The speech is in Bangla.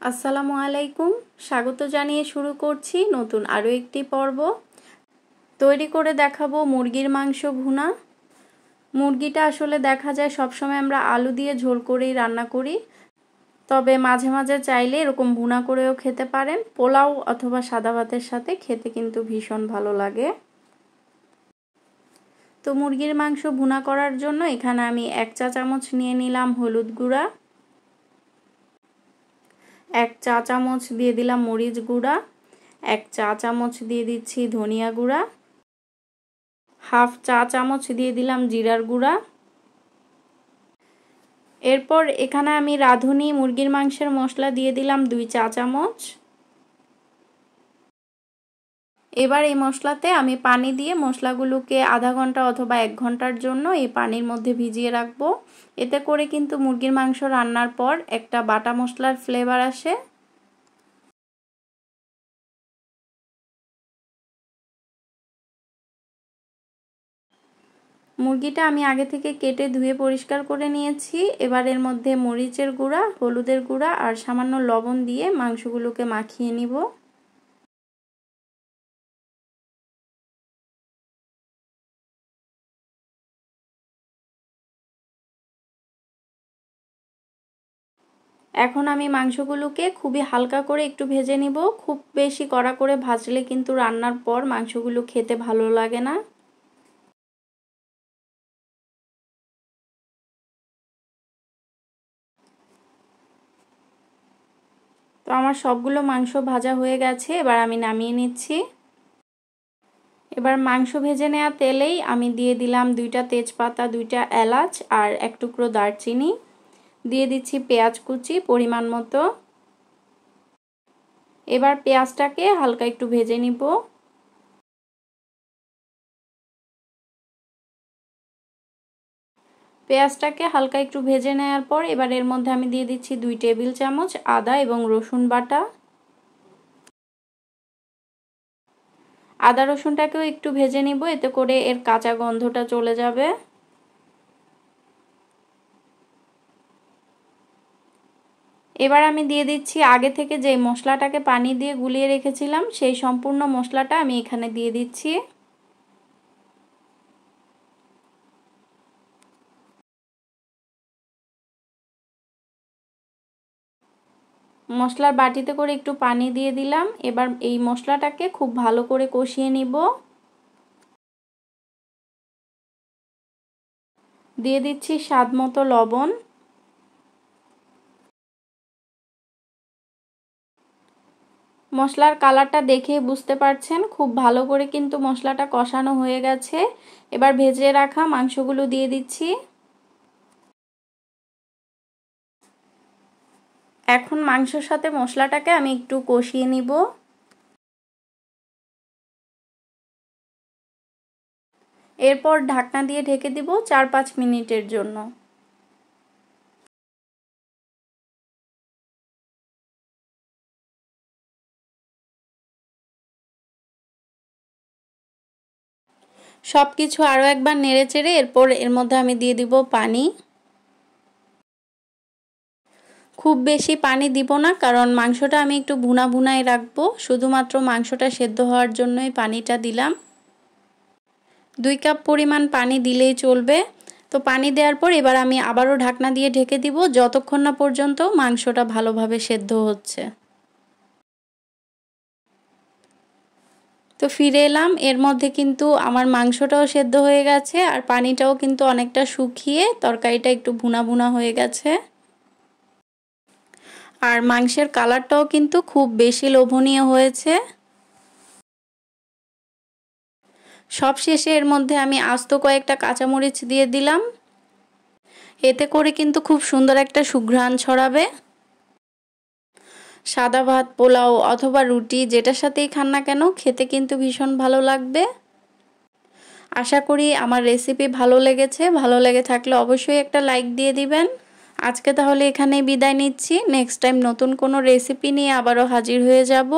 আসসালামু আলাইকুম, স্বাগত জানিয়ে শুরু করছি নতুন আরও একটি পর্ব। তৈরি করে দেখাবো মুরগির মাংস ভুনা। মুরগিটা আসলে দেখা যায় সবসময় আমরা আলু দিয়ে ঝোল করেই রান্না করি, তবে মাঝে মাঝে চাইলে এরকম ভুনা করেও খেতে পারেন। পোলাও অথবা সাদা ভাতের সাথে খেতে কিন্তু ভীষণ ভালো লাগে। তো মুরগির মাংস ভুনা করার জন্য এখানে আমি 1 চা চামচ নিয়ে নিলাম হলুদ গুঁড়া, 1 চা চামচ দিয়ে দিলাম মরিচ গুঁড়া, 1 চা চামচ দিয়ে দিচ্ছি ধনিয়া গুঁড়া, হাফ চা চামচ দিয়ে দিলাম জিরার গুঁড়া। এরপর এখানে আমি রাঁধুনি মুরগির মাংসের মশলা দিয়ে দিলাম 2 চা চামচ। এবার এই মশলাতে আমি পানি দিয়ে মশলাগুলোকে আধা ঘন্টা অথবা 1 ঘন্টার জন্য এই পানির মধ্যে ভিজিয়ে রাখবো। এতে করে কিন্তু মুরগির মাংস রান্নার পর একটা বাটা মশলার ফ্লেভার আসে। মুরগিটা আমি আগে থেকে কেটে ধুয়ে পরিষ্কার করে নিয়েছি। এবার এর মধ্যে মরিচের গুঁড়া, হলুদের গুঁড়া আর সামান্য লবণ দিয়ে মাংসগুলোকে মাখিয়ে নিব। এখন আমি মাংসগুলোকে খুবই হালকা করে একটু ভেজে নিব। খুব বেশি কড়া করে ভাজলে কিন্তু রান্নার পর মাংসগুলো খেতে ভালো লাগে না। তো আমার সবগুলো মাংস ভাজা হয়ে গেছে, এবার আমি নামিয়ে নিচ্ছি। এবার মাংস ভেজে নেওয়া তেলেই আমি দিয়ে দিলাম 2টা তেজপাতা, 2টা এলাচ আর 1 টুকরো দারচিনি। দিয়ে দিচ্ছি পেঁয়াজ কুচি পরিমাণ মতো। এবার পেঁয়াজটাকে হালকা একটু ভেজে নিব। পেঁয়াজটাকে হালকা একটু ভেজে নেওয়ার পর এবার এর মধ্যে আমি দিয়ে দিচ্ছি 2 টেবিল চামচ আদা এবং রসুন বাটা। আদা রসুনটাকেও একটু ভেজে নিব, এতে করে এর কাঁচা গন্ধটা চলে যাবে। এবার আমি দিয়ে দিচ্ছি আগে থেকে যে মশলাটাকে পানি দিয়ে গুলিয়ে রেখেছিলাম, সেই সম্পূর্ণ মশলাটা আমি এখানে দিয়ে দিচ্ছি। মশলার বাটিতে করে একটু পানি দিয়ে দিলাম। এবার এই মশলাটাকে খুব ভালো করে কষিয়ে নিব। দিয়ে দিচ্ছি স্বাদ মতো লবণ। মশলার কালারটা দেখে বুঝতে পারছেন খুব ভালো করে কিন্তু মশলাটা কষানো হয়ে গেছে। এবার ভেজে রাখা মাংসগুলো দিয়ে দিচ্ছি। এখন মাংসের সাথে মশলাটাকে আমি একটু কষিয়ে নিব। এরপর ঢাকনা দিয়ে ঢেকে দিব 4-5 মিনিটের জন্য। সবকিছু আরও একবার নেড়েচেড়ে এরপর এর মধ্যে আমি দিয়ে দিব পানি। খুব বেশি পানি দিব না, কারণ মাংসটা আমি একটু ভুনা ভুনাই রাখবো। শুধুমাত্র মাংসটা সেদ্ধ হওয়ার জন্যই পানিটা দিলাম। 2 কাপ পরিমাণ পানি দিলেই চলবে। তো পানি দেওয়ার পর এবার আমি আবারও ঢাকনা দিয়ে ঢেকে দিব যতক্ষণ না পর্যন্ত মাংসটা ভালোভাবে সেদ্ধ হচ্ছে। তো ফিরে এলাম, এর মধ্যে কিন্তু আমার মাংসটাও সেদ্ধ হয়ে গেছে আর পানিটাও কিন্তু অনেকটা শুকিয়ে তরকারিটা একটু ভুনা ভুনা হয়ে গেছে। আর মাংসের কালারটাও কিন্তু খুব বেশি লোভনীয় হয়েছে। সবশেষে এর মধ্যে আমি আস্ত কয়েকটা কাঁচামরিচ দিয়ে দিলাম। এতে করে কিন্তু খুব সুন্দর একটা সুঘ্রাণ ছড়াবে। সাদা ভাত, পোলাও অথবা রুটি যেটার সাথেই খান না কেন খেতে কিন্তু ভীষণ ভালো লাগবে। আশা করি আমার রেসিপি ভালো লেগেছে। ভালো লেগে থাকলে অবশ্যই একটা লাইক দিয়ে দিবেন। আজকে তাহলে এখানেই বিদায় নিচ্ছি। নেক্সট টাইম নতুন কোনো রেসিপি নিয়ে আবারও হাজির হয়ে যাব।